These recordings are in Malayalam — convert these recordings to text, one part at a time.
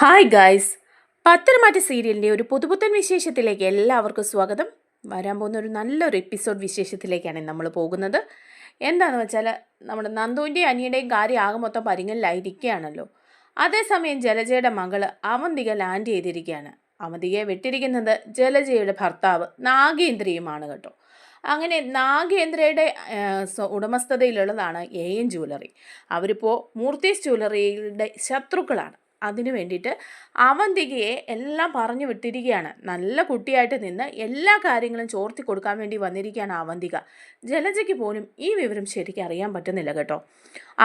ഹായ് ഗായ്സ്, പത്തരമാറ്റ് സീരിയലിൻ്റെ ഒരു പുതുപുത്തൻ വിശേഷത്തിലേക്ക് എല്ലാവർക്കും സ്വാഗതം. വരാൻ പോകുന്ന ഒരു നല്ലൊരു എപ്പിസോഡ് വിശേഷത്തിലേക്കാണ് നമ്മൾ പോകുന്നത്. എന്താണെന്ന് വെച്ചാൽ നമ്മുടെ നന്ദുവിൻ്റെയും അനിയുടെയും കാര്യം ആകെ മൊത്തം പരിങ്ങലിലായിരിക്കുകയാണല്ലോ. അതേസമയം ജലജയുടെ മകള് അവന്തിക ലാൻഡ് ചെയ്തിരിക്കുകയാണ്. അവന്തികയെ വിട്ടിരിക്കുന്നത് ജലജയുടെ ഭർത്താവ് നാഗേന്ദ്രയുമാണ് കേട്ടോ. അങ്ങനെ നാഗേന്ദ്രയുടെ ഉടമസ്ഥതയിലുള്ളതാണ് എൻ ജ്വല്ലറി. അവരിപ്പോൾ മൂർത്തീസ് ജ്വല്ലറിയുടെ ശത്രുക്കളാണ്. അതിനു വേണ്ടിയിട്ട് അവന്തികയെ എല്ലാം പറഞ്ഞു വിട്ടിരിക്കുകയാണ്. നല്ല കുട്ടിയായിട്ട് നിന്ന് എല്ലാ കാര്യങ്ങളും ചോർത്തി കൊടുക്കാൻ വേണ്ടി വന്നിരിക്കുകയാണ് അവന്തിക. ജലജയ്ക്ക് പോലും ഈ വിവരം ശരിക്കും അറിയാൻ പറ്റുന്നില്ല കേട്ടോ.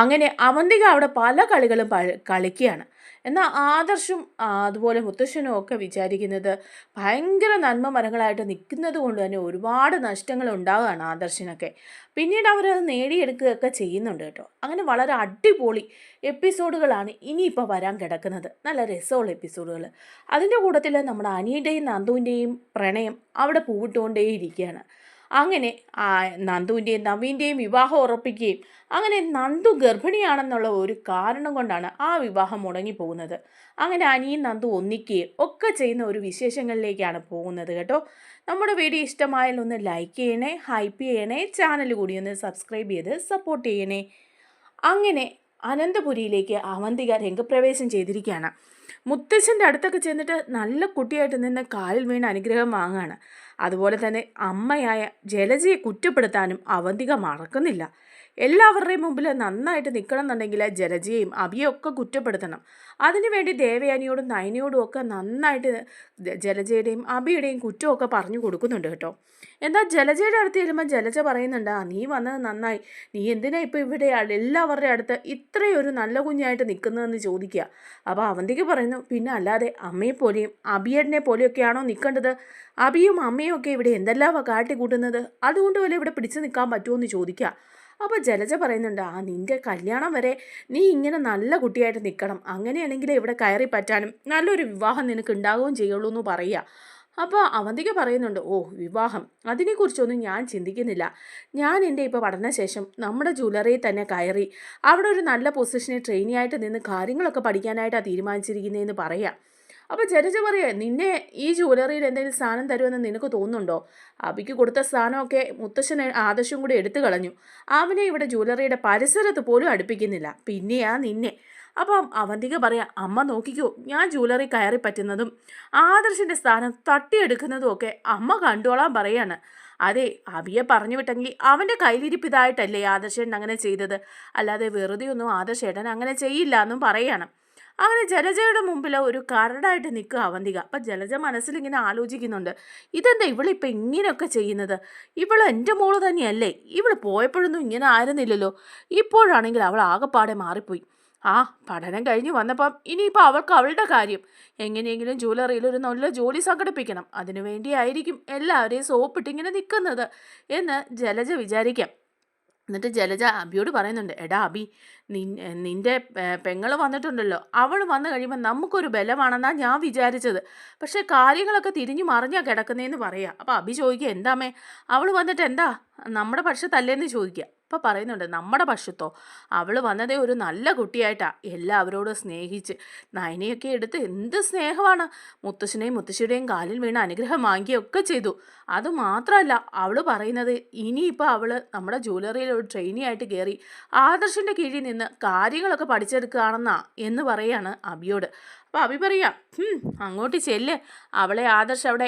അങ്ങനെ അവന്തിക അവിടെ പല കളികളും കളിക്കുകയാണ്. എന്നാൽ ആദർശും അതുപോലെ മുത്തശ്ശനും ഒക്കെ വിചാരിക്കുന്നത് ഭയങ്കര നന്മ മരങ്ങളായിട്ട് നിൽക്കുന്നത് കൊണ്ട് തന്നെ ഒരുപാട് നഷ്ടങ്ങൾ ഉണ്ടാവുകയാണ് ആദർശിനൊക്കെ. പിന്നീട് അവരത് നേടിയെടുക്കുകയൊക്കെ ചെയ്യുന്നുണ്ട് കേട്ടോ. അങ്ങനെ വളരെ അടിപൊളി എപ്പിസോഡുകളാണ് ഇനിയിപ്പോൾ വരാൻ കിടക്കുന്നത്. നല്ല രസമുള്ള എപ്പിസോഡുകൾ. അതിൻ്റെ കൂട്ടത്തിൽ നമ്മുടെ അനിയുടെയും നന്ദുവിൻ്റെയും പ്രണയം അവിടെ പൂവിട്ടുകൊണ്ടേയിരിക്കുകയാണ്. അങ്ങനെ നന്ദുവിൻ്റെയും നവീൻ്റെയും വിവാഹം ഉറപ്പിക്കുകയും അങ്ങനെ നന്ദു ഗർഭിണിയാണെന്നുള്ള ഒരു കാരണം കൊണ്ടാണ് ആ വിവാഹം മുടങ്ങിപ്പോകുന്നത്. അങ്ങനെ അനിയും നന്ദു ഒന്നിക്കുകയും ഒക്കെ ചെയ്യുന്ന ഒരു വിശേഷങ്ങളിലേക്കാണ് പോകുന്നത് കേട്ടോ. നമ്മുടെ വീഡിയോ ഇഷ്ടമായാൽ ഒന്ന് ലൈക്ക് ചെയ്യണേ, ഹൈപ്പ് ചെയ്യണേ, ചാനൽ കൂടി ഒന്ന് സബ്സ്ക്രൈബ് ചെയ്ത് സപ്പോർട്ട് ചെയ്യണേ. അങ്ങനെ അനന്തപുരിയിലേക്ക് അവന്തിക രംഗപ്രവേശം ചെയ്തിരിക്കുകയാണ്. മുത്തശ്ശൻ്റെ അടുത്തൊക്കെ ചെന്നിട്ട് നല്ല കുട്ടിയായിട്ട് നിന്ന് കാലിൽ വീണ് അനുഗ്രഹം വാങ്ങുകയാണ്. അതുപോലെ തന്നെ അമ്മയായ ജലജയെ കുറ്റപ്പെടുത്താനും അവന്തിക മറക്കുന്നില്ല. എല്ലാവരുടെയും മുമ്പിൽ നന്നായിട്ട് നിൽക്കണം എന്നുണ്ടെങ്കിൽ ജലജയെയും അഭിയൊക്കെ കുറ്റപ്പെടുത്തണം. അതിനുവേണ്ടി ദേവയാനിയോടും നയനയോടും ഒക്കെ നന്നായിട്ട് ജലജയുടെയും അഭിയുടെയും കുറ്റമൊക്കെ പറഞ്ഞു കൊടുക്കുന്നുണ്ട് കേട്ടോ. എന്നാൽ ജലജയുടെ അടുത്ത് ചെല്ലുമ്പോൾ ജലജ പറയുന്നുണ്ട്, നീ വന്നത് നന്നായി, നീ എന്തിനാ ഇപ്പോൾ ഇവിടെ എല്ലാവരുടെ അടുത്ത് ഇത്രയൊരു നല്ല കുഞ്ഞായിട്ട് നിൽക്കുന്നതെന്ന് ചോദിക്കുക. അപ്പോൾ അവന്തിക്ക് പറയുന്നു, പിന്നെ അല്ലാതെ അമ്മയെപ്പോലെയും അഭിയേട്ടനെ പോലെയൊക്കെയാണോ നിൽക്കേണ്ടത്? അഭിയും അമ്മയും ഒക്കെ ഇവിടെ എന്തെല്ലാം കാട്ടിക്കൂട്ടുന്നത്, അതുകൊണ്ട് വല്ല ഇവിടെ പിടിച്ചു നിൽക്കാൻ പറ്റുമോ എന്ന് ചോദിക്കുക. അപ്പോൾ ജലജ പറയുന്നുണ്ട്, നിൻ്റെ കല്യാണം വരെ നീ ഇങ്ങനെ നല്ല കുട്ടിയായിട്ട് നിൽക്കണം, അങ്ങനെയാണെങ്കിൽ ഇവിടെ കയറി പറ്റാനും നല്ലൊരു വിവാഹം നിനക്ക് ഉണ്ടാവുകയും ചെയ്യുള്ളൂ എന്ന് പറയുക. അപ്പോൾ അവന്തിക പറയുന്നുണ്ട്, വിവാഹം അതിനെക്കുറിച്ചൊന്നും ഞാൻ ചിന്തിക്കുന്നില്ല. ഞാൻ എൻ്റെ ഇപ്പോൾ പഠനശേഷം നമ്മുടെ ജ്വല്ലറിയിൽ തന്നെ കയറി അവിടെ ഒരു നല്ല പൊസിഷനിൽ ട്രെയിനിയായിട്ട് നിന്ന് കാര്യങ്ങളൊക്കെ പഠിക്കാനായിട്ടാണ് തീരുമാനിച്ചിരിക്കുന്നതെന്ന് പറയാം. അപ്പോൾ ജലജ പറയുക, നിന്നെ ഈ ജ്വല്ലറിയിൽ എന്തെങ്കിലും സ്ഥാനം തരുമെന്ന് നിനക്ക് തോന്നുന്നുണ്ടോ? അബിക്ക് കൊടുത്ത സ്ഥാനമൊക്കെ മുത്തശ്ശനെ ആദർശം കൂടി എടുത്തു കളഞ്ഞു. അവനെ ഇവിടെ ജ്വല്ലറിയുടെ പരിസരത്ത് പോലും അടുപ്പിക്കുന്നില്ല, പിന്നെയാ നിന്നെ. അപ്പം അവന്തിക പറയാം, അമ്മ നോക്കിക്കോ, ഞാൻ ജ്വല്ലറി കയറി പറ്റുന്നതും ആദർശിൻ്റെ സ്ഥാനം തട്ടിയെടുക്കുന്നതും ഒക്കെ അമ്മ കണ്ടോളാൻ പറയാണ്. അതെ, അബിയെ പറഞ്ഞു വിട്ടെങ്കിൽ അവൻ്റെ കയ്യിലിരിപ്പിതായിട്ടല്ലേ ആദർശേട്ടൻ അങ്ങനെ ചെയ്തത്, അല്ലാതെ വെറുതെ ഒന്നും ആദർശേട്ടൻ അങ്ങനെ ചെയ്യില്ല എന്നും പറയാണ്. അങ്ങനെ ജലജയുടെ മുമ്പിൽ ഒരു കരടായിട്ട് നിൽക്കുക അവന്തിക. അപ്പം ജലജ മനസ്സിലിങ്ങനെ ആലോചിക്കുന്നുണ്ട്, ഇതെന്താ ഇവളിപ്പോൾ ഇങ്ങനെയൊക്കെ ചെയ്യുന്നത്? ഇവൾ എൻ്റെ മോള് തന്നെയല്ലേ? ഇവൾ പോയപ്പോഴൊന്നും ഇങ്ങനെ ആയിരുന്നില്ലല്ലോ. ഇപ്പോഴാണെങ്കിൽ അവൾ ആകെപ്പാടെ മാറിപ്പോയി. പഠനം കഴിഞ്ഞ് വന്നപ്പം ഇനിയിപ്പോൾ അവൾക്ക് അവളുടെ കാര്യം എങ്ങനെയെങ്കിലും ജ്വല്ലറിയിൽ ഒരു നല്ല ജോലി സംഘടിപ്പിക്കണം, അതിനുവേണ്ടിയായിരിക്കും എല്ലാവരെയും സോപ്പിട്ടിങ്ങനെ നിൽക്കുന്നത് എന്ന് ജലജ വിചാരിക്കാം. എന്നിട്ട് ജലജ അബിയോട് പറയുന്നുണ്ട്, എടാ അബി, നിൻ്റെ പെങ്ങൾ വന്നിട്ടുണ്ടല്ലോ, അവൾ വന്നു കഴിയുമ്പോൾ നമുക്കൊരു ബലമാണെന്നാണ് ഞാൻ വിചാരിച്ചത്. പക്ഷേ കാര്യങ്ങളൊക്കെ തിരിഞ്ഞു മറിഞ്ഞാൽ കിടക്കുന്നതെന്ന് പറയാം. അപ്പോൾ അബി ചോദിക്കുക, എന്താമേ അവൾ വന്നിട്ട് എന്താ നമ്മുടെ പക്ഷത്തല്ലേന്ന് ചോദിക്കുക. അപ്പോൾ പറയുന്നുണ്ട്, നമ്മുടെ പക്ഷത്തോ? അവൾ വന്നതേ ഒരു നല്ല കുട്ടിയായിട്ടാണ്, എല്ലാവരോടും സ്നേഹിച്ച് നയനയൊക്കെ എടുത്ത് എന്ത് സ്നേഹമാണ്. മുത്തശ്ശനെയും മുത്തശ്ശിയുടെയും കാലിൽ വീണ് അനുഗ്രഹം വാങ്ങിയൊക്കെ ചെയ്തു. അതുമാത്രമല്ല, അവൾ പറയുന്നത് ഇനിയിപ്പോൾ അവൾ നമ്മുടെ ജ്വല്ലറിയിൽ ഒരു ട്രെയിനിയായിട്ട് കയറി ആദർശിൻ്റെ കീഴിൽ നിന്ന് കാര്യങ്ങളൊക്കെ പഠിച്ചെടുക്കുകയാണെന്നാ എന്ന് പറയാണ് അബിയോട്. അപ്പോൾ അബി പറയാം, അങ്ങോട്ട് ചെല്ല്, അവളെ ആദർശ് അവിടെ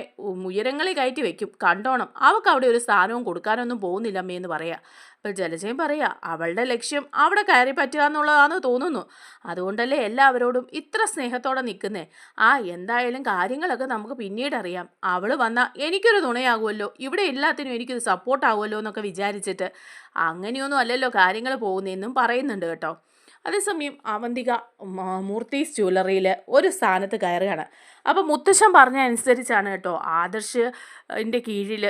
ഉയരങ്ങളിൽ കയറ്റി വെക്കും, കണ്ടോണം, അവൾക്ക് അവിടെ ഒരു സ്ഥാനവും കൊടുക്കാനൊന്നും പോകുന്നില്ലമ്മേ എന്ന് പറയാം. അപ്പോൾ ജലജയും പറയാ, അവളുടെ ലക്ഷ്യം അവിടെ കയറി പറ്റുക എന്നുള്ളതാണെന്ന് തോന്നുന്നു, അതുകൊണ്ടല്ലേ എല്ലാവരോടും ഇത്ര സ്നേഹത്തോടെ നിൽക്കുന്നേ. എന്തായാലും കാര്യങ്ങളൊക്കെ നമുക്ക് പിന്നീട് അറിയാം. അവൾ വന്നാൽ എനിക്കൊരു തുണയാകുമല്ലോ, ഇവിടെ എല്ലാത്തിനും എനിക്കൊരു സപ്പോർട്ടാകുമല്ലോ എന്നൊക്കെ വിചാരിച്ചിട്ട് അങ്ങനെയൊന്നും അല്ലല്ലോ കാര്യങ്ങൾ പോകുന്നതെന്നും പറയുന്നുണ്ട് കേട്ടോ. അതേസമയം അവന്തിക മൂർത്തീസ് ജ്വല്ലറിയിൽ ഒരു സ്ഥാനത്ത് കയറുകയാണ്. അപ്പോൾ മുത്തശ്ശൻ പറഞ്ഞ അനുസരിച്ചാണ് കേട്ടോ ആദർശിൻ്റെ കീഴിൽ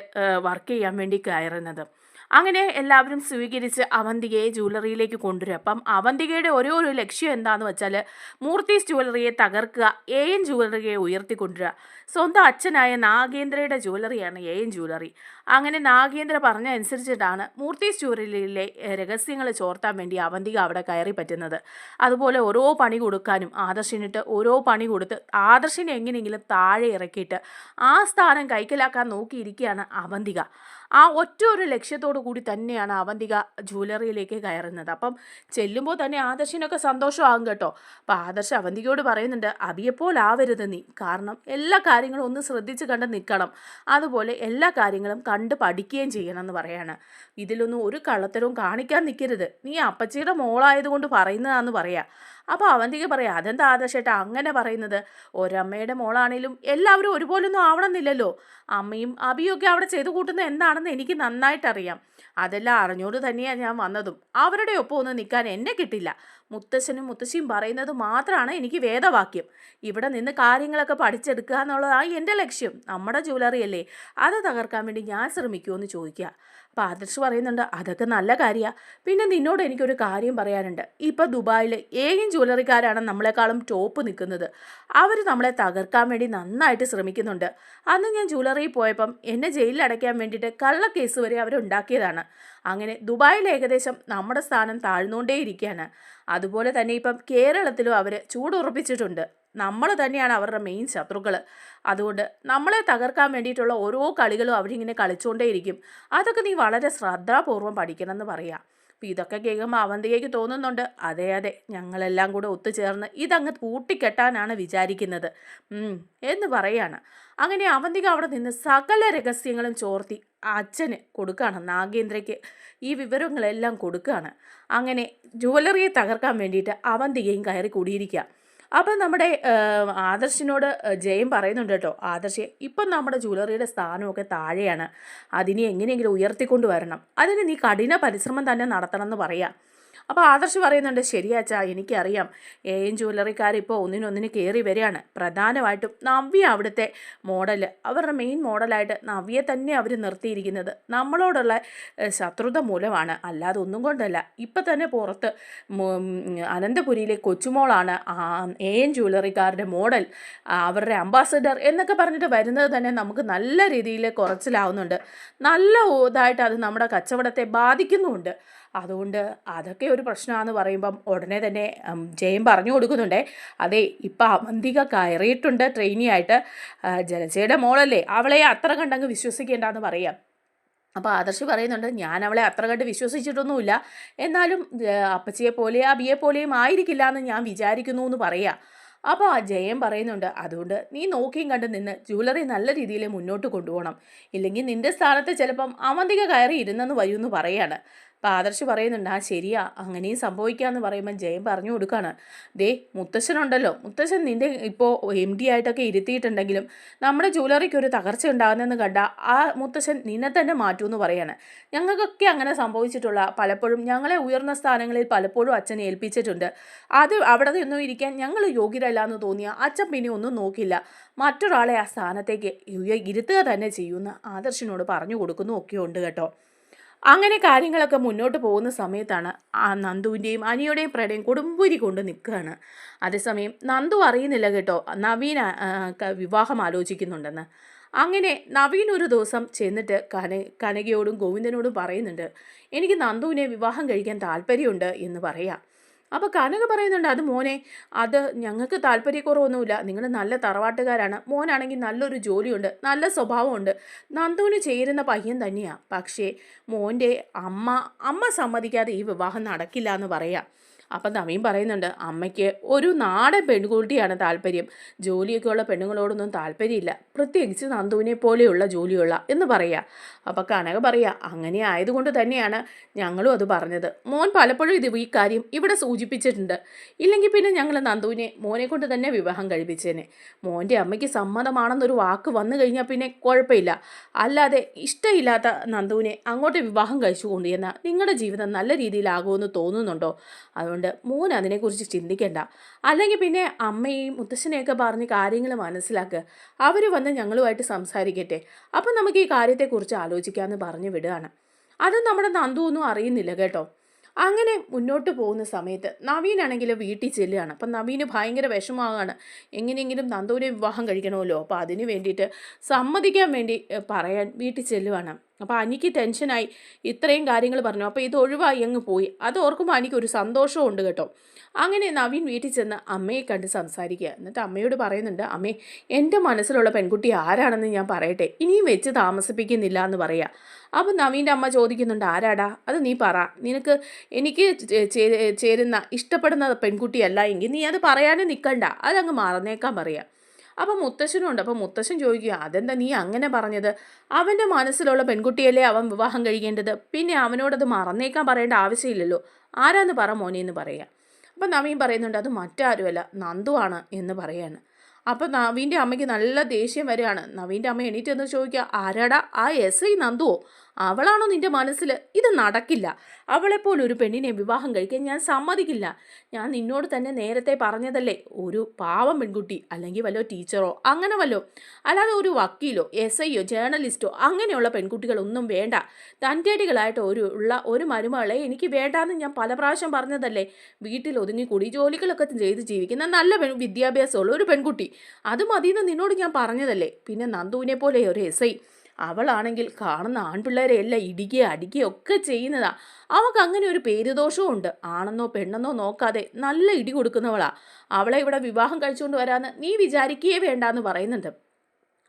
വർക്ക് ചെയ്യാൻ വേണ്ടി കയറുന്നത്. അങ്ങനെ എല്ലാവരും സ്വീകരിച്ച് അവന്തികയെ ജ്വല്ലറിയിലേക്ക് കൊണ്ടുവരും. അപ്പം അവന്തികയുടെ ഒരു ലക്ഷ്യം എന്താണെന്ന് വെച്ചാൽ മൂർത്തീസ് ജ്വല്ലറിയെ തകർക്കുക, എൻ ജ്വല്ലറിയെ ഉയർത്തിക്കൊണ്ടുവരിക. സ്വന്തം അച്ഛനായ നാഗേന്ദ്രയുടെ ജ്വല്ലറിയാണ് എൻ ജ്വല്ലറി. അങ്ങനെ നാഗേന്ദ്ര പറഞ്ഞ അനുസരിച്ചിട്ടാണ് മൂർത്തീസ് ജ്വല്ലറിയിലെ രഹസ്യങ്ങൾ ചോർത്താൻ വേണ്ടി അവന്തിക അവിടെ കയറി പറ്റുന്നത്. അതുപോലെ ഓരോ പണി കൊടുക്കാനും ആദർശിനിട്ട് ഓരോ പണി കൊടുത്ത് ആദർശിനെ എങ്ങനെയെങ്കിലും താഴെ ഇറക്കിയിട്ട് ആ സ്ഥാനം കൈക്കലാക്കാൻ നോക്കിയിരിക്കുകയാണ് അവന്തിക. ആ ഒരു ലക്ഷ്യത്തോടു കൂടി തന്നെയാണ് അവന്തിക ജ്വല്ലറിയിലേക്ക് കയറുന്നത്. അപ്പം ചെല്ലുമ്പോൾ തന്നെ ആദർശിനൊക്കെ സന്തോഷമാകും കേട്ടോ. അപ്പം ആദർശ് അവന്തികയോട് പറയുന്നുണ്ട്, അബിയെപ്പോലാവരുത് നീ, കാരണം എല്ലാ കാര്യങ്ങളും ഒന്ന് ശ്രദ്ധിച്ച് കണ്ട് നിൽക്കണം, അതുപോലെ എല്ലാ കാര്യങ്ങളും കണ്ട് പഠിക്കുകയും ചെയ്യണം എന്ന് പറയാണ്. ഇതിലൊന്നും ഒരു കള്ളത്തരവും കാണിക്കാൻ നിൽക്കരുത്, നീ അപ്പച്ചിയുടെ മോളായതുകൊണ്ട് പറയുന്നതാന്ന് പറയാം. അപ്പോൾ അവന്തിക പറയാം, അതെന്താ ആദർശേട്ടാ അങ്ങനെ പറയുന്നത്, ഒരമ്മയുടെ മോളാണേലും എല്ലാവരും ഒരുപോലൊന്നും ആവണമെന്നില്ലല്ലോ, അമ്മയും അബിയൊക്കെ അവിടെ ചെയ്തു കൂട്ടുന്നത് എന്താണെന്ന് എനിക്ക് നന്നായിട്ടറിയാം. അതെല്ലാം അറിഞ്ഞോട് തന്നെയാണ് ഞാൻ വന്നതും. അവരുടെ ഒപ്പം ഒന്ന് നിൽക്കാൻ എന്നെ കിട്ടില്ല. മുത്തശ്ശനും മുത്തശ്ശിയും പറയുന്നത് മാത്രമാണ് എനിക്ക് വേദവാക്യം. ഇവിടെ നിന്ന് കാര്യങ്ങളൊക്കെ പഠിച്ചെടുക്കുക എന്നുള്ളതാണ് എൻ്റെ ലക്ഷ്യം. നമ്മുടെ ജ്വല്ലറിയല്ലേ, അത് തകർക്കാൻ വേണ്ടി ഞാൻ ശ്രമിക്കുമെന്ന് ചോദിക്കുക. അപ്പോൾ ആദർശ് പറയുന്നുണ്ട്, അതൊക്കെ നല്ല കാര്യമാണ്. പിന്നെ നിന്നോട് എനിക്കൊരു കാര്യം പറയാനുണ്ട്. ഇപ്പോൾ ദുബായിൽ ഏയും ജ്വല്ലറിക്കാരാണ് നമ്മളെക്കാളും ടോപ്പ് നിൽക്കുന്നത്. അവർ നമ്മളെ തകർക്കാൻ വേണ്ടി നന്നായിട്ട് ശ്രമിക്കുന്നുണ്ട്. അന്ന് ഞാൻ ജ്വല്ലറിയിൽ പോയപ്പം എന്നെ ജയിലിൽ അടയ്ക്കാൻ വേണ്ടിയിട്ട് കള്ളക്കേസ് വരെ അവരുണ്ടാക്കിയതാണ്. അങ്ങനെ ദുബായിൽ ഏകദേശം നമ്മുടെ സ്ഥാനം താഴ്ന്നുകൊണ്ടേയിരിക്കുകയാണ്. അതുപോലെ തന്നെ ഇപ്പം കേരളത്തിലും അവർ ചൂടുറപ്പിച്ചിട്ടുണ്ട്. നമ്മൾ തന്നെയാണ് അവരുടെ മെയിൻ ശത്രുക്കൾ. അതുകൊണ്ട് നമ്മളെ തകർക്കാൻ വേണ്ടിയിട്ടുള്ള ഓരോ കളികളും അവരിങ്ങനെ കളിച്ചുകൊണ്ടേയിരിക്കും. അതൊക്കെ നീ വളരെ ശ്രദ്ധാപൂർവം പഠിക്കണമെന്ന് പറയാം. അപ്പോൾ ഇതൊക്കെ കേൾക്കുമ്പോൾ അവന്തികയ്ക്ക് തോന്നുന്നുണ്ട്, അതെ അതെ, ഞങ്ങളെല്ലാം കൂടെ ഒത്തുചേർന്ന് ഇതങ്ങ് കൂട്ടിക്കെട്ടാനാണ് വിചാരിക്കുന്നത് എന്ന് പറയാണ്. അങ്ങനെ അവന്തിക അവിടെ നിന്ന് സകല രഹസ്യങ്ങളും ചോർത്തി അച്ഛന് കൊടുക്കുകയാണ്, നാഗേന്ദ്രയ്ക്ക് ഈ വിവരങ്ങളെല്ലാം കൊടുക്കുകയാണ്. അങ്ങനെ ജ്വല്ലറിയെ തകർക്കാൻ വേണ്ടിയിട്ട് അവന്തികയും കയറി കൂടിയിരിക്കുക. അപ്പം നമ്മുടെ ആദർശിനോട് ജയം പറയുന്നുണ്ട് കേട്ടോ, ആദർശ് ഇപ്പം നമ്മുടെ ജ്വല്ലറിയുടെ സ്ഥാനമൊക്കെ താഴെയാണ്, അതിനെ എങ്ങനെയെങ്കിലും ഉയർത്തിക്കൊണ്ട് വരണം, അതിന് നീ കഠിന പരിശ്രമം തന്നെ നടത്തണം എന്ന് പറയാം. അപ്പോൾ ആദർശ് പറയുന്നുണ്ട്, ശരിയാച്ചാ, എനിക്കറിയാം എൻ ജ്വല്ലറിക്കാരിപ്പോൾ ഒന്നിനൊന്നിന് കയറി വരികയാണ്. പ്രധാനമായിട്ടും നവ്യ അവിടുത്തെ മോഡൽ, അവരുടെ മെയിൻ മോഡലായിട്ട് നവ്യെ തന്നെ അവർ നിർത്തിയിരിക്കുന്നത് നമ്മളോടുള്ള ശത്രുത മൂലമാണ്, അല്ലാതെ ഒന്നും കൊണ്ടല്ല. ഇപ്പം തന്നെ പുറത്ത് അനന്തപുരിയിലെ കൊച്ചുമോളാണ് എൻ ജ്വല്ലറിക്കാരുടെ മോഡൽ, അവരുടെ അംബാസഡർ എന്നൊക്കെ പറഞ്ഞിട്ട് വരുന്നത് തന്നെ നമുക്ക് നല്ല രീതിയിൽ കുറച്ചിലാവുന്നുണ്ട്. നല്ല ഇതായിട്ട് അത് നമ്മുടെ കച്ചവടത്തെ ബാധിക്കുന്നുമുണ്ട്. അതുകൊണ്ട് അതൊക്കെ ഒരു പ്രശ്നമാണെന്ന് പറയുമ്പം ഉടനെ തന്നെ ജയം പറഞ്ഞു കൊടുക്കുന്നുണ്ടേ, അതെ ഇപ്പം അവന്തിക കയറിയിട്ടുണ്ട് ട്രെയിനിയായിട്ട്, ജലജയുടെ മോളല്ലേ, അവളെ അത്ര കണ്ടങ്ങ് വിശ്വസിക്കേണ്ടെന്ന് പറയാം. അപ്പോൾ ആദർശ് പറയുന്നുണ്ട്, ഞാൻ അവളെ അത്ര കണ്ട് വിശ്വസിച്ചിട്ടൊന്നുമില്ല, എന്നാലും അപ്പച്ചിയെ പോലെയും അബിയെ പോലെയും ആയിരിക്കില്ല എന്ന് ഞാൻ വിചാരിക്കുന്നു എന്ന് പറയാം. അപ്പോൾ ആ ജയം പറയുന്നുണ്ട്, അതുകൊണ്ട് നീ നോക്കിയും കണ്ട് നിന്ന് ജ്വല്ലറി നല്ല രീതിയിൽ മുന്നോട്ട് കൊണ്ടുപോകണം, ഇല്ലെങ്കിൽ നിൻ്റെ സ്ഥാനത്ത് ചിലപ്പം അവന്തിക കയറി ഇരുന്നെന്ന് വരുമെന്ന് പറയാണ്. അപ്പോൾ ആദർശ് പറയുന്നുണ്ട്, ആ ശരിയാ, അങ്ങനെയും സംഭവിക്കാമെന്ന് പറയുമ്പം ജയം പറഞ്ഞു കൊടുക്കുകയാണ്, ദേ മുത്തശ്ശനുണ്ടല്ലോ, മുത്തശ്ശൻ നിൻ്റെ ഇപ്പോൾ MD ആയിട്ടൊക്കെ ഇരുത്തിയിട്ടുണ്ടെങ്കിലും നമ്മുടെ ജ്വല്ലറിക്ക് ഒരു തകർച്ച ഉണ്ടാകുന്നതെന്ന് കണ്ടാൽ ആ മുത്തശ്ശൻ നിന്നെ തന്നെ മാറ്റുമെന്ന് പറയാണ്. ഞങ്ങൾക്കൊക്കെ അങ്ങനെ സംഭവിച്ചിട്ടുള്ള പലപ്പോഴും ഞങ്ങളെ ഉയർന്ന സ്ഥാനങ്ങളിൽ പലപ്പോഴും അച്ഛൻ ഏൽപ്പിച്ചിട്ടുണ്ട്. അത് അവിടെ നിന്നും ഇരിക്കാൻ ഞങ്ങൾ യോഗ്യരല്ല എന്ന് തോന്നിയാൽ അച്ഛൻ പിന്നെ ഒന്നും നോക്കില്ല, മറ്റൊരാളെ ആ സ്ഥാനത്തേക്ക് ഇരുത്തുക തന്നെ ചെയ്യുമെന്ന് ആദർശിനോട് പറഞ്ഞു കൊടുക്കുന്നു ഒക്കെ ഉണ്ട് കേട്ടോ. അങ്ങനെ കാര്യങ്ങളൊക്കെ മുന്നോട്ട് പോകുന്ന സമയത്താണ് ആ നന്ദുവിൻ്റെയും അനിയുടെയും പ്രണയം കൊടുമ്പൂരി കൊണ്ട് നിൽക്കുകയാണ്. അതേസമയം നന്ദു അറിയുന്നില്ല കേട്ടോ നവീൻ വിവാഹം ആലോചിക്കുന്നുണ്ടെന്ന്. അങ്ങനെ നവീൻ ഒരു ദിവസം ചെന്നിട്ട് കനകയോടും ഗോവിന്ദനോടും പറയുന്നുണ്ട്, എനിക്ക് നന്ദുവിനെ വിവാഹം കഴിക്കാൻ താല്പര്യമുണ്ട് എന്ന് പറയാം. അപ്പോൾ കനക പറയുന്നുണ്ട്, അത് മോനെ, അത് ഞങ്ങൾക്ക് താല്പര്യക്കുറവൊന്നുമില്ല, നിങ്ങൾ നല്ല തറവാട്ടുകാരാണ്, മോനാണെങ്കിൽ നല്ലൊരു ജോലിയുണ്ട്, നല്ല സ്വഭാവമുണ്ട്, നന്ദുവിന് ചേരുന്ന പയ്യൻ തന്നെയാണ്. പക്ഷേ മോൻ്റെ അമ്മ സമ്മതിക്കാതെ ഈ വിവാഹം നടക്കില്ല എന്ന് പറയാം. അപ്പം നവീൻ പറയുന്നുണ്ട്, അമ്മയ്ക്ക് ഒരു നാടൻ പെൺകുട്ടിയാണ് താല്പര്യം, ജോലിയൊക്കെയുള്ള പെണ്ണുങ്ങളോടൊന്നും താല്പര്യമില്ല, പ്രത്യേകിച്ച് നന്ദുവിനെ പോലെയുള്ള ജോലിയുള്ള എന്ന് പറയാം. അപ്പം കനക പറയാം, അങ്ങനെ ആയതുകൊണ്ട് തന്നെയാണ് ഞങ്ങളും അത് പറഞ്ഞത്. മോൻ പലപ്പോഴും ഈ കാര്യം ഇവിടെ സൂചിപ്പിച്ചിട്ടുണ്ട്, ഇല്ലെങ്കിൽ പിന്നെ ഞങ്ങൾ നന്ദുവിനെ മോനെ കൊണ്ട് തന്നെ വിവാഹം കഴിപ്പിച്ചേനെ. മോൻ്റെ അമ്മയ്ക്ക് സമ്മതമാണെന്നൊരു വാക്ക് വന്നു കഴിഞ്ഞാൽ പിന്നെ കുഴപ്പമില്ല, അല്ലാതെ ഇഷ്ടമില്ലാത്ത നന്ദുവിനെ അങ്ങോട്ട് വിവാഹം കഴിച്ചു കൊണ്ടുവന്നാൽ നിങ്ങളുടെ ജീവിതം നല്ല രീതിയിലാകുമെന്ന് തോന്നുന്നുണ്ടോ? അതുകൊണ്ട് മോൻ അതിനെക്കുറിച്ച് ചിന്തിക്കേണ്ട, അല്ലെങ്കിൽ പിന്നെ അമ്മയെയും മുത്തശ്ശനെയൊക്കെ പറഞ്ഞ് കാര്യങ്ങൾ മനസ്സിലാക്കുക, അവർ വന്ന് ഞങ്ങളുമായിട്ട് സംസാരിക്കട്ടെ, അപ്പം നമുക്ക് ഈ കാര്യത്തെക്കുറിച്ച് ആലോചിക്കാമെന്ന് പറഞ്ഞു വിടുകയാണ്. അത് നമ്മുടെ നന്ദു ഒന്നും അറിയുന്നില്ല കേട്ടോ. അങ്ങനെ മുന്നോട്ട് പോകുന്ന സമയത്ത് നവീനാണെങ്കിൽ വീട്ടിൽ ചെല്ലുകയാണ്. അപ്പം നവീന് ഭയങ്കര വിഷമമാകാണ്. എങ്ങനെയെങ്കിലും നന്ദുവിനെ വിവാഹം കഴിക്കണമല്ലോ. അപ്പോൾ അതിന് വേണ്ടിയിട്ട് സമ്മതിക്കാൻ വേണ്ടി പറയാൻ വീട്ടിൽ ചെല്ലുവാണ്. അപ്പോൾ അനിക്ക് ടെൻഷനായി, ഇത്രയും കാര്യങ്ങൾ പറഞ്ഞു. അപ്പോൾ ഇത് ഒഴിവായി അങ്ങ് പോയി. അത് ഓർക്കുമ്പോൾ എനിക്കൊരു സന്തോഷവും ഉണ്ട് കേട്ടോ. അങ്ങനെ നവീൻ വീട്ടിൽ ചെന്ന് അമ്മയെ കണ്ട് സംസാരിക്കുക. എന്നിട്ട് അമ്മയോട് പറയുന്നുണ്ട്, അമ്മേ, എൻ്റെ മനസ്സിലുള്ള പെൺകുട്ടി ആരാണെന്ന് ഞാൻ പറയട്ടെ, ഇനിയും വെച്ച് താമസിപ്പിക്കുന്നില്ല എന്ന് പറയാം. അപ്പം നവീൻ്റെ അമ്മ ചോദിക്കുന്നുണ്ട്, ആരാടാ, അത് നീ പറ, നിനക്ക് എനിക്ക് ചേരുന്ന ഇഷ്ടപ്പെടുന്ന പെൺകുട്ടിയല്ല എങ്കിൽ നീ അത് പറയാനും നിൽക്കണ്ട, അതങ്ങ് മറന്നേക്കാൻ പറയാം. അപ്പം മുത്തശ്ശനുണ്ട്. അപ്പം മുത്തശ്ശൻ ചോദിക്കുക, അതെന്താ നീ അങ്ങനെ പറഞ്ഞത്? അവൻ്റെ മനസ്സിലുള്ള പെൺകുട്ടിയല്ലേ അവൻ വിവാഹം കഴിക്കേണ്ടത്, പിന്നെ അവനോടത് മറന്നേക്കാൻ പറയേണ്ട ആവശ്യമില്ലല്ലോ, ആരാന്ന് പറ മോനെ എന്ന് പറയാം. അപ്പം നവീൻ പറയുന്നുണ്ട്, അത് മറ്റാരുമല്ല, നന്ദു ആണ് എന്ന് പറയാണ്. അപ്പം നവീൻ്റെ അമ്മയ്ക്ക് നല്ല ദേഷ്യം വരികയാണ്. നവീൻ്റെ അമ്മ എണീറ്റ് എന്ന് ചോദിക്കുക, ആരാടാ ആ എസ് ഐ നന്ദുവോ? അവളാണോ നിൻ്റെ മനസ്സിൽ? ഇത് നടക്കില്ല, അവളെപ്പോലൊരു പെണ്ണിനെ വിവാഹം കഴിക്കാൻ ഞാൻ സമ്മതിക്കില്ല. ഞാൻ നിന്നോട് തന്നെ നേരത്തെ പറഞ്ഞതല്ലേ, ഒരു പാവം പെൺകുട്ടി അല്ലെങ്കിൽ വല്ലോ ടീച്ചറോ അങ്ങനെ വല്ലോ, അല്ലാതെ ഒരു വക്കീലോ എസ് ഐയോ ജേർണലിസ്റ്റോ അങ്ങനെയുള്ള പെൺകുട്ടികളൊന്നും വേണ്ട. തൻ്റേടികളായിട്ട് ഒരു മരുമകളെ എനിക്ക് വേണ്ടാന്ന് ഞാൻ പല പ്രാവശ്യം പറഞ്ഞതല്ലേ. വീട്ടിൽ ഒതുങ്ങിക്കൂടി ജോലികളൊക്കെ ചെയ്ത് ജീവിക്കുന്ന നല്ല വിദ്യാഭ്യാസമുള്ള ഒരു പെൺകുട്ടി, അത് മതിയെന്ന് നിന്നോട് ഞാൻ പറഞ്ഞതല്ലേ. പിന്നെ നന്ദുവിനെ പോലെ ഒരു എസ് ഐ, അവളാണെങ്കിൽ കാണുന്ന ആൺപിള്ളേരെ എല്ലാം ഇടിക്കുക അടിക്കുക ഒക്കെ ചെയ്യുന്നതാ. അവൾക്ക് അങ്ങനെ ഒരു പേരുദോഷവും ഉണ്ട്. ആണെന്നോ പെണ്ണെന്നോ നോക്കാതെ നല്ല ഇടി കൊടുക്കുന്നവളാ. അവളെ ഇവിടെ വിവാഹം കഴിച്ചുകൊണ്ട് വരാമെന്ന് നീ വിചാരിക്കുകയേ വേണ്ടാന്ന് പറയുന്നുണ്ട്.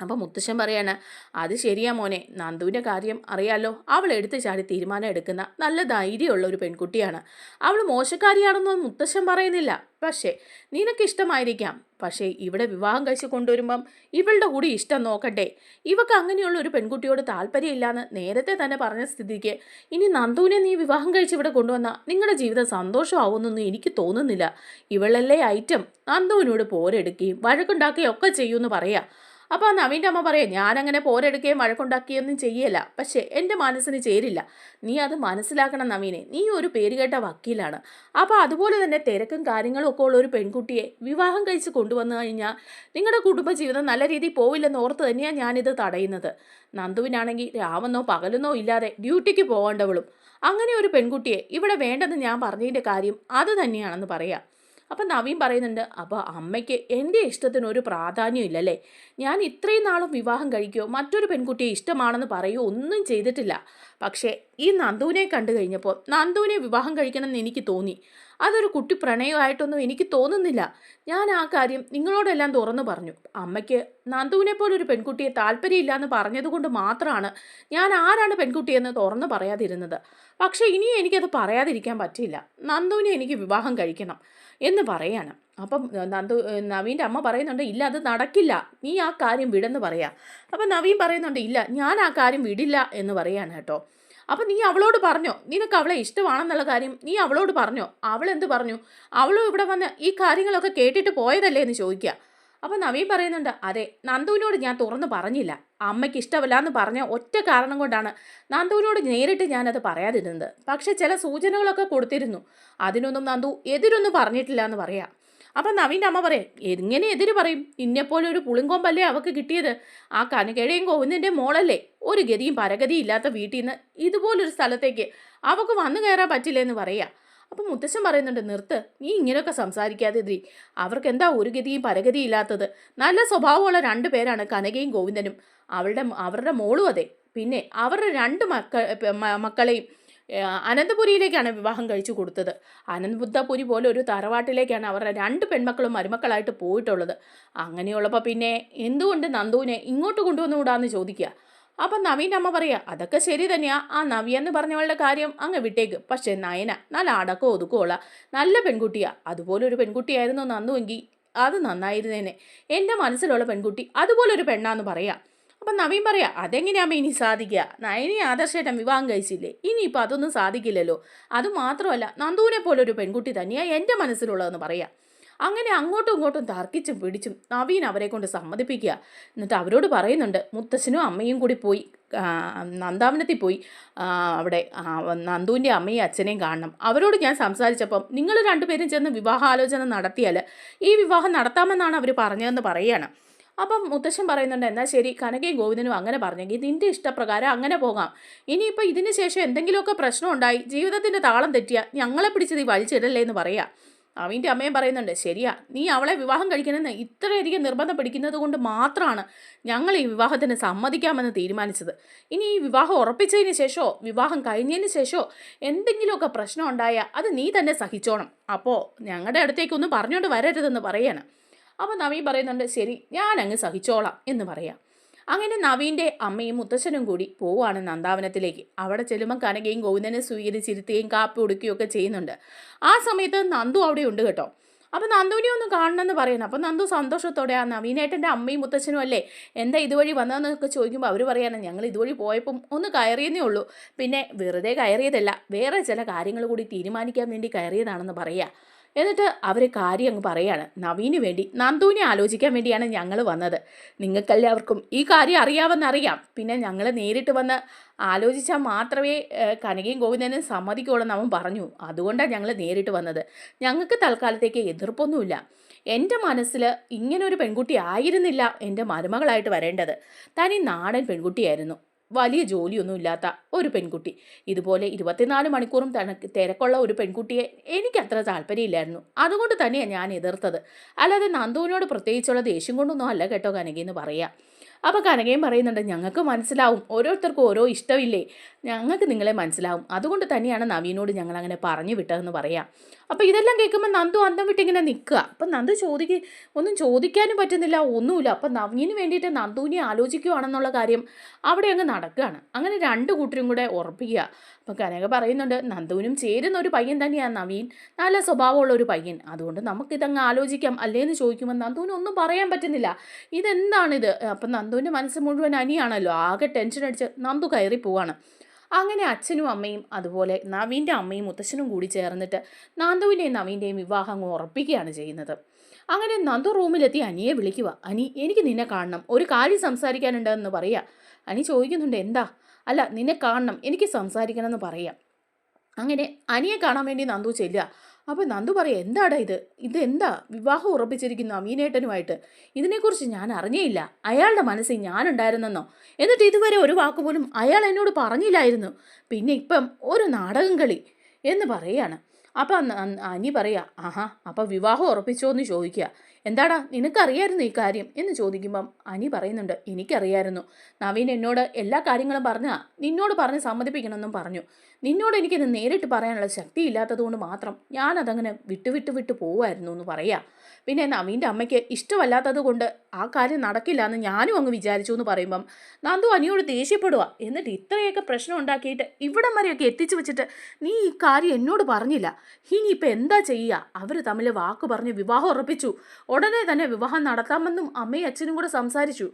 അപ്പം മുത്തശ്ശൻ പറയാണ്, അത് ശരിയാ മോനെ, നന്ദുവിൻ്റെ കാര്യം അറിയാലോ, അവൾ എടുത്ത് ചാടി തീരുമാനം എടുക്കുന്ന നല്ല ധൈര്യമുള്ള ഒരു പെൺകുട്ടിയാണ്. അവൾ മോശക്കാരിയാണെന്നൊന്നും മുത്തശ്ശൻ പറയുന്നില്ല. പക്ഷേ നിനക്കിഷ്ടമായിരിക്കാം, പക്ഷേ ഇവിടെ വിവാഹം കഴിച്ച് കൊണ്ടുവരുമ്പം ഇവളുടെ കൂടി ഇഷ്ടം നോക്കട്ടെ. ഇവക്ക് അങ്ങനെയുള്ള ഒരു പെൺകുട്ടിയോട് താല്പര്യമില്ലാന്ന് നേരത്തെ തന്നെ പറഞ്ഞ സ്ഥിതിക്ക് ഇനി നന്ദുവിനെ നീ വിവാഹം കഴിച്ച് ഇവിടെ കൊണ്ടുവന്നാൽ നിങ്ങളുടെ ജീവിതം സന്തോഷമാവുമെന്നൊന്നും എനിക്ക് തോന്നുന്നില്ല. ഇവളല്ലേ ഐറ്റം, നന്ദുവിനോട് പോരെടുക്കുകയും വഴക്കുണ്ടാക്കുകയും ഒക്കെ ചെയ്യുമെന്ന് പറയാം. അപ്പോൾ നവീൻ്റെ അമ്മ പറയാം, ഞാനങ്ങനെ പോരെടുക്കുകയും വഴക്കുണ്ടാക്കുകയൊന്നും ചെയ്യല, പക്ഷേ എൻ്റെ മനസ്സിന് ചേരില്ല. നീ അത് മനസ്സിലാക്കണം നവീനെ, നീ ഒരു പേരുകേട്ട വക്കീലാണ്. അപ്പോൾ അതുപോലെ തന്നെ തിരക്കും കാര്യങ്ങളും ഒക്കെ ഉള്ള ഒരു പെൺകുട്ടിയെ വിവാഹം കഴിച്ച് കൊണ്ടുവന്നു കഴിഞ്ഞാൽ നിങ്ങളുടെ കുടുംബജീവിതം നല്ല രീതിയിൽ പോവില്ലെന്ന് ഓർത്ത് തന്നെയാണ് ഞാനിത് തടയുന്നത്. നന്ദുവിനാണെങ്കിൽ രാവെന്നോ പകലെന്നോ ഇല്ലാതെ ഡ്യൂട്ടിക്ക് പോകേണ്ടവളും, അങ്ങനെ ഒരു പെൺകുട്ടിയെ ഇവിടെ വേണ്ടെന്ന് ഞാൻ പറഞ്ഞതിൻ്റെ കാര്യം അത് തന്നെയാണെന്ന് പറയാം. അപ്പം നവീൻ പറയുന്നുണ്ട്, അപ്പോൾ അമ്മയ്ക്ക് എൻ്റെ ഇഷ്ടത്തിന് ഒരു പ്രാധാന്യം ഇല്ലല്ലേ. ഞാൻ ഇത്രയും നാളും വിവാഹം കഴിക്കുകയോ മറ്റൊരു പെൺകുട്ടിയെ ഇഷ്ടമാണെന്ന് പറയുകയോ ഒന്നും ചെയ്തിട്ടില്ല. പക്ഷേ ഈ നന്ദുവിനെ കണ്ടു കഴിഞ്ഞപ്പോൾ നന്ദുവിനെ വിവാഹം കഴിക്കണമെന്ന് എനിക്ക് തോന്നി. അതൊരു കുട്ടി പ്രണയമായിട്ടൊന്നും എനിക്ക് തോന്നുന്നില്ല. ഞാൻ ആ കാര്യം നിങ്ങളോടെല്ലാം തുറന്നു പറഞ്ഞു. അമ്മയ്ക്ക് നന്ദുവിനെ പോലൊരു പെൺകുട്ടിയെ താല്പര്യമില്ല എന്ന് പറഞ്ഞതുകൊണ്ട് മാത്രമാണ് ഞാൻ ആരാണ് പെൺകുട്ടിയെന്ന് തുറന്നു പറയാതിരുന്നത്. പക്ഷേ ഇനിയും എനിക്കത് പറയാതിരിക്കാൻ പറ്റില്ല. നന്ദുവിനെ എനിക്ക് വിവാഹം കഴിക്കണം എന്ന് പറയാണ്. അപ്പം നവീൻ്റെ അമ്മ പറയുന്നുണ്ട്, ഇല്ല അത് നടക്കില്ല, നീ ആ കാര്യം വിടെന്ന് പറയാം. അപ്പം നവീൻ പറയുന്നുണ്ട്, ഇല്ല ഞാൻ ആ കാര്യം വിടില്ല എന്ന് പറയാണ് കേട്ടോ. അപ്പം നീ അവളോട് പറഞ്ഞോ, നിനക്ക് അവളെ ഇഷ്ടമാണെന്നുള്ള കാര്യം നീ അവളോട് പറഞ്ഞോ? അവളെന്ത് പറഞ്ഞു? അവളും ഇവിടെ വന്ന് ഈ കാര്യങ്ങളൊക്കെ കേട്ടിട്ട് പോയതല്ലേ എന്ന് ചോദിക്കുക. അപ്പം നവീൻ പറയുന്നുണ്ട്, അതെ, നന്ദുവിനോട് ഞാൻ തുറന്ന് പറഞ്ഞില്ല. അമ്മയ്ക്ക് ഇഷ്ടമല്ല എന്ന് പറഞ്ഞ ഒറ്റ കാരണം കൊണ്ടാണ് നന്ദുവിനോട് നേരിട്ട് ഞാനത് പറയാതിരുന്നത്. പക്ഷെ ചില സൂചനകളൊക്കെ കൊടുത്തിരുന്നു, അതിനൊന്നും നന്ദു എതിരൊന്നും പറഞ്ഞിട്ടില്ല എന്ന് പറയാം. അപ്പം നവീൻ്റെ അമ്മ പറയും, എങ്ങനെ എതിര് പറയും? ഇന്നെപ്പോലെ ഒരു പുളിങ്കൊമ്പല്ലേ അവൾക്ക് കിട്ടിയത്. ആ കനകയുടെയും ഗോവിന്ദൻ്റെ മോളല്ലേ. ഒരു ഗതിയും പരഗതിയും ഇല്ലാത്ത വീട്ടിൽ നിന്ന് ഇതുപോലൊരു സ്ഥലത്തേക്ക് അവൾക്ക് വന്നു കയറാൻ പറ്റില്ലെന്ന് പറയാം. അപ്പം മുത്തശ്ശൻ പറയുന്നുണ്ട്, നിർത്ത്, നീ ഇങ്ങനെയൊക്കെ സംസാരിക്കാതെ ഇദ്രി. അവർക്ക് എന്താ ഒരു ഗതിയും പരഗതിയും ഇല്ലാത്തത്? നല്ല സ്വഭാവമുള്ള 2 പേരാണ് കനകയും ഗോവിന്ദനും. അവരുടെ മോളും അതെ. പിന്നെ അവരുടെ 2 മക്കളെയും അനന്തപുരിയിലേക്കാണ് വിവാഹം കഴിച്ചു കൊടുത്തത്. അനന്തപുരി പോലെ ഒരു തറവാട്ടിലേക്കാണ് അവരുടെ 2 പെൺമക്കളും മരുമക്കളായിട്ട് പോയിട്ടുള്ളത്. അങ്ങനെയുള്ളപ്പോൾ പിന്നെ എന്തുകൊണ്ട് നന്ദുവിനെ ഇങ്ങോട്ട് കൊണ്ടുവന്നുകൂടാന്ന് ചോദിക്കുക. അപ്പം നവീൻ്റെ അമ്മ പറയുക, അതൊക്കെ ശരി തന്നെയാ, ആ നവ്യ എന്ന് പറഞ്ഞവളുടെ കാര്യം അങ്ങ് വിട്ടേക്ക്. പക്ഷേ നയന നല്ല അടക്കോ ഒതുക്കമുള്ള നല്ല പെൺകുട്ടിയാ. അതുപോലൊരു പെൺകുട്ടിയായിരുന്നു നന്ദുവെങ്കിൽ അത് നന്നായിരുന്നേനെ. എൻ്റെ മനസ്സിലുള്ള പെൺകുട്ടി അതുപോലൊരു പെണ്ണാന്ന് പറയാം. അപ്പം നവീൻ പറയാം, അതെങ്ങനെയാകുമ്പോൾ ഇനി സാധിക്കുക? നയനി ആദർശേട്ടൻ വിവാഹം കഴിച്ചില്ലേ, ഇനിയിപ്പോൾ അതൊന്നും സാധിക്കില്ലല്ലോ. അതുമാത്രമല്ല നന്ദുവിനെ പോലൊരു പെൺകുട്ടി തന്നെയാണ് എൻ്റെ മനസ്സിലുള്ളതെന്ന് പറയാം. അങ്ങനെ അങ്ങോട്ടും ഇങ്ങോട്ടും തർക്കിച്ചും പിടിച്ചും നവീൻ അവരെ കൊണ്ട് സമ്മതിപ്പിക്കുക. എന്നിട്ട് അവരോട് പറയുന്നുണ്ട്, മുത്തശ്ശനും അമ്മയും കൂടി പോയി നന്ദാവനത്തിൽ പോയി അവിടെ നന്ദുവിൻ്റെ അമ്മയും അച്ഛനെയും കാണണം. അവരോട് ഞാൻ സംസാരിച്ചപ്പം നിങ്ങൾ 2 പേരും ചെന്ന് വിവാഹാലോചന നടത്തിയാൽ ഈ വിവാഹം നടത്താമെന്നാണ് അവർ പറഞ്ഞതെന്ന് പറയുകയാണ്. അപ്പം മുത്തശ്ശൻ പറയുന്നുണ്ട്, എന്നാൽ ശരി, കനകയും ഗോവിന്ദനും അങ്ങനെ പറഞ്ഞെങ്കിൽ നിന്റെ ഇഷ്ടപ്രകാരം അങ്ങനെ പോകാം. ഇനിയിപ്പോൾ ഇതിന് ശേഷം എന്തെങ്കിലുമൊക്കെ പ്രശ്നം ഉണ്ടായി ജീവിതത്തിൻ്റെ താളം തെറ്റിയാൽ ഞങ്ങളെ പിടിച്ച് നീ വലിച്ചിടല്ലേ എന്ന് പറയാം. അവൻ്റെ അമ്മയും പറയുന്നുണ്ട്, ശരിയാ, നീ അവളെ വിവാഹം കഴിക്കണമെന്ന് ഇത്രയധികം നിർബന്ധം പിടിക്കുന്നത് കൊണ്ട് മാത്രമാണ് ഞങ്ങൾ ഈ വിവാഹത്തിന് സമ്മതിക്കാമെന്ന് തീരുമാനിച്ചത്. ഇനി ഈ വിവാഹം ഉറപ്പിച്ചതിന് ശേഷമോ വിവാഹം കഴിഞ്ഞതിന് ശേഷമോ എന്തെങ്കിലുമൊക്കെ പ്രശ്നം ഉണ്ടായാൽ അത് നീ തന്നെ സഹിച്ചോണം. അപ്പോൾ ഞങ്ങളുടെ അടുത്തേക്കൊന്നും പറഞ്ഞുകൊണ്ട് വരരുതെന്ന് പറയാണ്. അപ്പോൾ നവീൻ പറയുന്നുണ്ട്, ശരി, ഞാൻ അങ്ങ് സഹിച്ചോളാം എന്ന് പറയാം. അങ്ങനെ നവീൻ്റെ അമ്മയും മുത്തശ്ശനും കൂടി പോവുകയാണ് നന്ദാവനത്തിലേക്ക്. അവിടെ ചെല്ലുമ്പോൾ കനകയും ഗോവിന്ദനെ സ്വീകരിച്ചിരുത്തുകയും കാപ്പി കൊടുക്കുകയും ഒക്കെ ചെയ്യുന്നുണ്ട്. ആ സമയത്ത് നന്ദു അവിടെ ഉണ്ട് കേട്ടോ. അപ്പോൾ നന്ദുവിനെ ഒന്ന് കാണണമെന്ന് പറയണം. അപ്പോൾ നന്ദു സന്തോഷത്തോടെ, ആ നവീനേട്ടൻ്റെ അമ്മയും മുത്തശ്ശനും അല്ലേ, എന്താ ഇതുവഴി വന്നതെന്നൊക്കെ ചോദിക്കുമ്പോൾ അവർ പറയാണ്, ഞങ്ങൾ ഇതുവഴി പോയപ്പം ഒന്ന് കയറിയെന്നേ ഉള്ളൂ, പിന്നെ വെറുതെ കയറിയതല്ല, വേറെ ചില കാര്യങ്ങൾ കൂടി തീരുമാനിക്കാൻ വേണ്ടി കയറിയതാണെന്ന് പറയുക. എന്നിട്ട് അവർ കാര്യം അങ്ങ് പറയാണ്, നവീന് വേണ്ടി നന്ദുവിനെ ആലോചിക്കാൻ വേണ്ടിയാണ് ഞങ്ങൾ വന്നത്. നിങ്ങൾക്കെല്ലാവർക്കും ഈ കാര്യം അറിയാമെന്നറിയാം, പിന്നെ ഞങ്ങൾ നേരിട്ട് വന്ന് ആലോചിച്ചാൽ മാത്രമേ കനകയും ഗോവിന്ദനും സമ്മതിക്കുള്ളൂ അവൻ പറഞ്ഞു. അതുകൊണ്ടാണ് ഞങ്ങൾ നേരിട്ട് വന്നത്. ഞങ്ങൾക്ക് തൽക്കാലത്തേക്ക് എതിർപ്പൊന്നുമില്ല. എൻ്റെ മനസ്സിൽ ഇങ്ങനൊരു പെൺകുട്ടി ആയിരുന്നില്ല എൻ്റെ മരുമകളായിട്ട് വരേണ്ടത്. തനി നാടൻ പെൺകുട്ടിയായിരുന്നു, വലിയ ജോലിയൊന്നുമില്ലാത്ത ഒരു പെൺകുട്ടി. ഇതുപോലെ 24 മണിക്കൂറും തിരക്കുള്ള ഒരു പെൺകുട്ടിയെ എനിക്കത്ര താല്പര്യമില്ലായിരുന്നു. അതുകൊണ്ട് തന്നെയാണ് ഞാൻ എതിർത്തത്. അല്ലാതെ നന്ദുവിനോട് പ്രത്യേകിച്ചുള്ള ദേഷ്യം കൊണ്ടൊന്നും അല്ല കേട്ടോ കനകയെന്ന് പറയാം. അപ്പോൾ കനകയും പറയുന്നുണ്ട്, ഞങ്ങൾക്ക് മനസ്സിലാവും, ഓരോരുത്തർക്കും ഓരോ ഇഷ്ടമില്ലേ, ഞങ്ങൾക്ക് നിങ്ങളെ മനസ്സിലാവും, അതുകൊണ്ട് തന്നെയാണ് നവീനോട് ഞങ്ങൾ അങ്ങനെ പറഞ്ഞു വിട്ടതെന്ന് പറയാം. അപ്പോൾ ഇതെല്ലാം കേൾക്കുമ്പോൾ നന്ദു അന്തം വിട്ടിങ്ങനെ നിൽക്കുക. അപ്പം നന്ദു ഒന്നും ചോദിക്കാനും പറ്റുന്നില്ല, ഒന്നുമില്ല. അപ്പം നവീന് വേണ്ടിയിട്ട് നന്ദുവിനെ ആലോചിക്കുകയാണെന്നുള്ള കാര്യം അവിടെ അങ്ങ് നടക്കുകയാണ്. അങ്ങനെ രണ്ട് കൂട്ടരും കൂടെ ഉറപ്പിക്കുക. അപ്പം കനക പറയുന്നുണ്ട്, നന്ദുവിനും ചേരുന്ന ഒരു പയ്യൻ തന്നെയാണ് നവീൻ, നല്ല സ്വഭാവമുള്ള ഒരു പയ്യൻ, അതുകൊണ്ട് നമുക്കിതങ്ങ് ആലോചിക്കാം അല്ലേന്ന് ചോദിക്കുമ്പോൾ നന്ദുവിന് ഒന്നും പറയാൻ പറ്റുന്നില്ല. ഇതെന്താണിത്? അപ്പം നന്ദുവിൻ്റെ മനസ്സ് മുഴുവൻ അനിയാണല്ലോ. ആകെ ടെൻഷൻ അടിച്ച് നന്ദു കയറി പോവാണ്. അങ്ങനെ അച്ഛനും അമ്മയും അതുപോലെ നവീൻ്റെ അമ്മയും മുത്തശ്ശനും കൂടി ചേർന്നിട്ട് നന്ദുവിൻ്റെയും നവീൻ്റെയും വിവാഹം അങ്ങ് ഉറപ്പിക്കുകയാണ് ചെയ്യുന്നത്. അങ്ങനെ നന്ദു റൂമിലെത്തി അനിയെ വിളിക്കുക. അനി, എനിക്ക് നിന്നെ കാണണം, ഒരു കാര്യം സംസാരിക്കാനുണ്ടെന്ന് പറയുക. അനി ചോദിക്കുന്നുണ്ട്, എന്താ? അല്ല, നിന്നെ കാണണം, എനിക്ക് സംസാരിക്കണമെന്ന് പറയാം. അങ്ങനെ അനിയെ കാണാൻ വേണ്ടി നന്ദു ചെല്ലുക. അപ്പോൾ നന്ദു പറയാം, എന്താടാ ഇതെന്താ വിവാഹം ഉറപ്പിച്ചിരിക്കുന്നു അമീനേട്ടനുമായിട്ട്? ഇതിനെക്കുറിച്ച് ഞാൻ അറിഞ്ഞേയില്ല. അയാളുടെ മനസ്സിൽ ഞാനുണ്ടായിരുന്നെന്നോ? എന്നിട്ട് ഇതുവരെ ഒരു വാക്കുപോലും അയാൾ എന്നോട് പറഞ്ഞില്ലായിരുന്നു. പിന്നെ ഇപ്പം ഒരു നാടകം കളി എന്ന് പറയാണ്. അപ്പം അനി പറയാ, ആഹാ, അപ്പം വിവാഹം ഉറപ്പിച്ചോ എന്ന് ചോദിക്കുക. എന്താടാ, നിനക്കറിയായിരുന്നു ഈ കാര്യം എന്ന് ചോദിക്കുമ്പം അനി പറയുന്നുണ്ട്, എനിക്കറിയായിരുന്നു. നവീൻ എന്നോട് എല്ലാ കാര്യങ്ങളും നിന്നോട് പറഞ്ഞ് സമ്മതിപ്പിക്കണമെന്നും പറഞ്ഞു. നിന്നോട് എനിക്കിത് നേരിട്ട് പറയാനുള്ള ശക്തി ഇല്ലാത്തത് കൊണ്ട് മാത്രം ഞാനതങ്ങനെ വിട്ടു പോവുമായിരുന്നു എന്ന് പറയാം. പിന്നെ നവീൻ്റെ അമ്മയ്ക്ക് ഇഷ്ടമല്ലാത്തത് കൊണ്ട് ആ കാര്യം നടക്കില്ല എന്ന് ഞാനും അങ്ങ് വിചാരിച്ചു എന്ന് പറയുമ്പം നന്ദു അനിയോട് ദേഷ്യപ്പെടുക. എന്നിട്ട് ഇത്രയൊക്കെ പ്രശ്നം ഉണ്ടാക്കിയിട്ട് ഇവിടം വരെയൊക്കെ എത്തിച്ചു വെച്ചിട്ട് നീ ഈ കാര്യം എന്നോട് പറഞ്ഞില്ല, ഇനിയിപ്പോൾ എന്താ ചെയ്യുക? അവർ തമ്മിൽ വാക്ക് പറഞ്ഞ് വിവാഹം ഉറപ്പിച്ചു. ഉടനെ തന്നെ വിവാഹം നടത്താമെന്നും അമ്മയും അച്ഛനും കൂടെ സംസാരിച്ചു.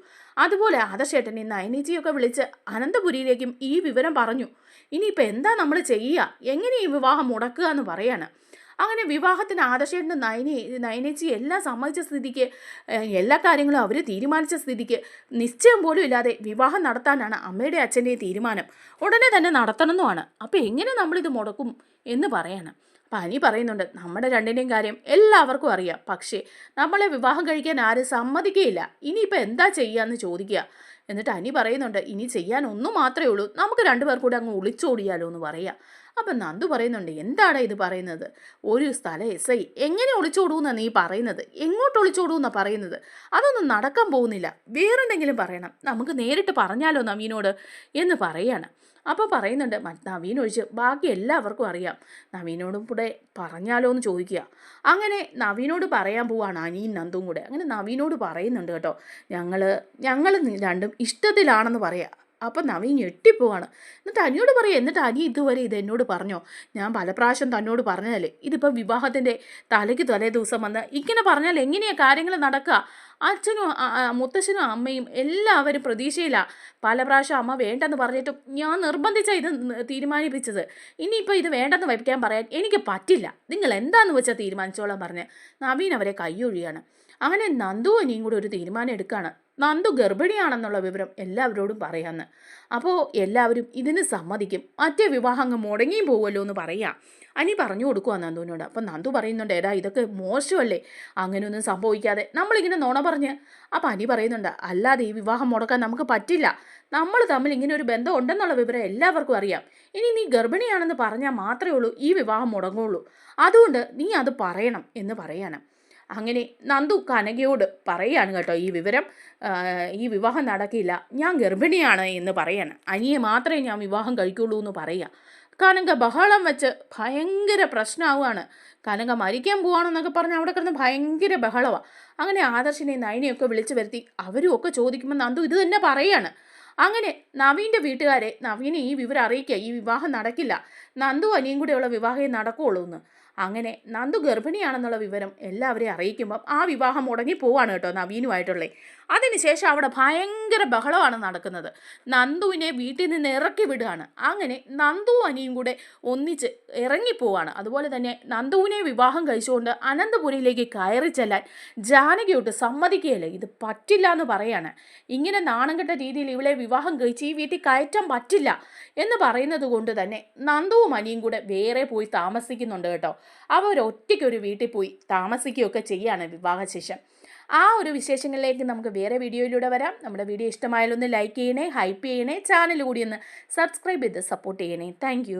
അതുപോലെ ആദർശേട്ടനെ നയനേച്ചിയൊക്കെ വിളിച്ച് അനന്തപുരിയിലേക്കും ഈ വിവരം പറഞ്ഞു. ഇനിയിപ്പോൾ എന്താ നമ്മൾ ചെയ്യുക? എങ്ങനെ ഈ വിവാഹം മുടക്കുക എന്ന് പറയാണ്. അങ്ങനെ വിവാഹത്തിന് ആദർശേട്ടന് നയനേച്ചി എല്ലാം സമ്മതിച്ച സ്ഥിതിക്ക്, എല്ലാ കാര്യങ്ങളും അവർ തീരുമാനിച്ച സ്ഥിതിക്ക് നിശ്ചയം പോലും ഇല്ലാതെ വിവാഹം നടത്താനാണ് അമ്മയുടെ അച്ഛൻ്റെയും തീരുമാനം. ഉടനെ തന്നെ നടത്തണമെന്നുമാണ്. അപ്പോൾ എങ്ങനെ നമ്മളിത് മുടക്കും എന്ന് പറയാണ്. അപ്പം അനി പറയുന്നുണ്ട്, നമ്മുടെ രണ്ടിൻ്റെയും കാര്യം എല്ലാവർക്കും അറിയാം, പക്ഷേ നമ്മളെ വിവാഹം കഴിക്കാൻ ആരും സമ്മതിക്കുകയില്ല. ഇനിയിപ്പോൾ എന്താ ചെയ്യുക എന്ന് ചോദിക്കുക. എന്നിട്ട് അനി പറയുന്നുണ്ട്, ഇനി ചെയ്യാൻ ഒന്നും മാത്രമേ ഉള്ളൂ, നമുക്ക് രണ്ടുപേർ കൂടെ അങ്ങ് ഒളിച്ചോടിയാലോ എന്ന് പറയുക. അപ്പം നന്ദു പറയുന്നുണ്ട്, എന്താണ് ഇത് പറയുന്നത്? ഒരു സ്ഥലം എസ് ഐ എങ്ങനെ ഒളിച്ചോടൂന്നാണ് നീ പറയുന്നത്? എങ്ങോട്ട് ഒളിച്ചോടൂന്നാണ് പറയുന്നത്? അതൊന്നും നടക്കാൻ പോകുന്നില്ല. വേറെന്തെങ്കിലും പറയണം, നമുക്ക് നേരിട്ട് പറഞ്ഞാലോ നവീനോട് എന്ന് പറയാണ്. അപ്പോൾ പറയുന്നുണ്ട്, നവീൻ ഒഴിച്ച് ബാക്കി എല്ലാവർക്കും അറിയാം, നവീനോടും കൂടെ പറഞ്ഞാലോ എന്ന് ചോദിക്കുക. അങ്ങനെ നവീനോട് പറയാൻ പോവാണ് അനിയും നന്ദും കൂടെ. അങ്ങനെ നവീനോട് പറയുന്നുണ്ട് കേട്ടോ, ഞങ്ങൾ രണ്ടും ഇഷ്ടത്തിലാണെന്ന് പറയാം. അപ്പം നവീൻ ഞെട്ടിപ്പോവാണ്. എന്നിട്ട് അനിയോട് പറയുക, എന്നിട്ട് അനി ഇതുവരെ ഇത് എന്നോട് പറഞ്ഞോ? ഞാൻ പല പ്രാവശ്യം തന്നോട് പറഞ്ഞതല്ലേ, ഇതിപ്പം വിവാഹത്തിൻ്റെ തലേ ദിവസം വന്ന് ഇങ്ങനെ പറഞ്ഞാൽ എങ്ങനെയാണ് കാര്യങ്ങൾ നടക്കുക? അച്ഛനും മുത്തശ്ശനും അമ്മയും എല്ലാവരും പ്രതീക്ഷയിലാണ്. പല പ്രാവശ്യം അമ്മ വേണ്ടെന്ന് പറഞ്ഞിട്ടും ഞാൻ നിർബന്ധിച്ചാണ് ഇത് തീരുമാനിപ്പിച്ചത്. ഇനിയിപ്പോൾ ഇത് വേണ്ടെന്ന് വയ്ക്കാൻ പറയാൻ എനിക്ക് പറ്റില്ല. നിങ്ങൾ എന്താണെന്ന് വെച്ചാൽ തീരുമാനിച്ചോളാൻ പറഞ്ഞ് നവീൻ അവരെ കൈയൊഴിയാണ്. അങ്ങനെ നന്ദു അനിയും കൂടെ ഒരു തീരുമാനം എടുക്കുകയാണ്. നന്ദു ഗർഭിണിയാണെന്നുള്ള വിവരം എല്ലാവരോടും പറയാമെന്ന്. അപ്പോൾ എല്ലാവരും ഇതിന് സമ്മതിക്കും. മറ്റേ വിവാഹം അങ്ങ് മുടങ്ങിയും പോകുമല്ലോ എന്ന് പറയാം. അനി പറഞ്ഞു കൊടുക്കുക നന്ദുവിനോട്. അപ്പം നന്ദു പറയുന്നുണ്ട്, എടാ ഇതൊക്കെ മോശമല്ലേ, അങ്ങനെയൊന്നും സംഭവിക്കാതെ നമ്മളിങ്ങനെ നുണ പറഞ്ഞ്. അപ്പം അനി പറയുന്നുണ്ട്, അല്ലാതെ ഈ വിവാഹം മുടക്കാൻ നമുക്ക് പറ്റില്ല. നമ്മൾ തമ്മിൽ ഇങ്ങനെ ഒരു ബന്ധം ഉണ്ടെന്നുള്ള വിവരം എല്ലാവർക്കും അറിയാം. ഇനി നീ ഗർഭിണിയാണെന്ന് പറഞ്ഞാൽ മാത്രമേ ഉള്ളൂ ഈ വിവാഹം മുടങ്ങുള്ളൂ. അതുകൊണ്ട് നീ അത് പറയണം എന്ന് പറയാണ്. അങ്ങനെ നന്ദു കനകയോട് പറയാണ് കേട്ടോ ഈ വിവരം. ഈ വിവാഹം നടക്കില്ല, ഞാൻ ഗർഭിണിയാണ് എന്ന് പറയാണ്. അനിയെ മാത്രമേ ഞാൻ വിവാഹം കഴിക്കുള്ളൂ എന്ന് പറയുക. കനക ബഹളം വെച്ച് ഭയങ്കര പ്രശ്നമാവുകയാണ്. കനക മരിക്കാൻ പോവാണെന്നൊക്കെ പറഞ്ഞ് അവിടെ കിടന്ന് ഭയങ്കര ബഹളമാണ്. അങ്ങനെ ആദർശിനെയും നയനെയൊക്കെ വിളിച്ചു വരുത്തി അവരും ഒക്കെ ചോദിക്കുമ്പോൾ നന്ദു ഇത് തന്നെ പറയാണ്. അങ്ങനെ നവീൻ്റെ വീട്ടുകാരെ നവീനെ ഈ വിവരം അറിയിക്കുക, ഈ വിവാഹം നടക്കില്ല, നന്ദു അനിയും കൂടെയുള്ള വിവാഹമേ നടക്കുകയുള്ളൂ എന്ന്. അങ്ങനെ നന്ദു ഗർഭിണിയാണെന്നുള്ള വിവരം എല്ലാവരെയും അറിയിക്കുമ്പം ആ വിവാഹം മുടങ്ങി പോവാണ് കേട്ടോ നവീനുമായിട്ടുള്ളത്. അതിനുശേഷം അവിടെ ഭയങ്കര ബഹളമാണ് നടക്കുന്നത്. നന്ദുവിനെ വീട്ടിൽ നിന്ന് ഇറക്കി വിടുകയാണ്. അങ്ങനെ നന്ദു അനിയും കൂടെ ഒന്നിച്ച് ഇറങ്ങിപ്പോവാണ്. അതുപോലെ തന്നെ നന്ദുവിനെ വിവാഹം കഴിച്ചുകൊണ്ട് അനന്തപുരിയിലേക്ക് കയറി ചെല്ലാൻ ജാനകിയോട്ട് സമ്മതിക്കുകയല്ല. ഇത് പറ്റില്ല എന്ന് പറയാണ്. ഇങ്ങനെ നാണം കെട്ട രീതിയിൽ ഇവളെ വിവാഹം കഴിച്ച് ഈ വീട്ടിൽ കയറ്റാൻ പറ്റില്ല എന്ന് പറയുന്നത് കൊണ്ട് തന്നെ നന്ദുവും അനിയും കൂടെ വേറെ പോയി താമസിക്കുന്നുണ്ട് കേട്ടോ. അവരൊറ്റയ്ക്കൊരു വീട്ടിൽ പോയി താമസിക്കുകയൊക്കെ ചെയ്യാണ് വിവാഹശേഷം. ആ ഒരു വിശേഷങ്ങളിലേക്ക് നമുക്ക് വേറെ വീഡിയോയിലൂടെ വരാം. നമ്മുടെ വീഡിയോ ഇഷ്ടമായാലൊന്ന് ലൈക്ക് ചെയ്യണേ, ഹൈപ്പ് ചെയ്യണേ, ചാനൽ കൂടി ഒന്ന് സബ്സ്ക്രൈബ് ചെയ്ത് സപ്പോർട്ട് ചെയ്യണേ. താങ്ക്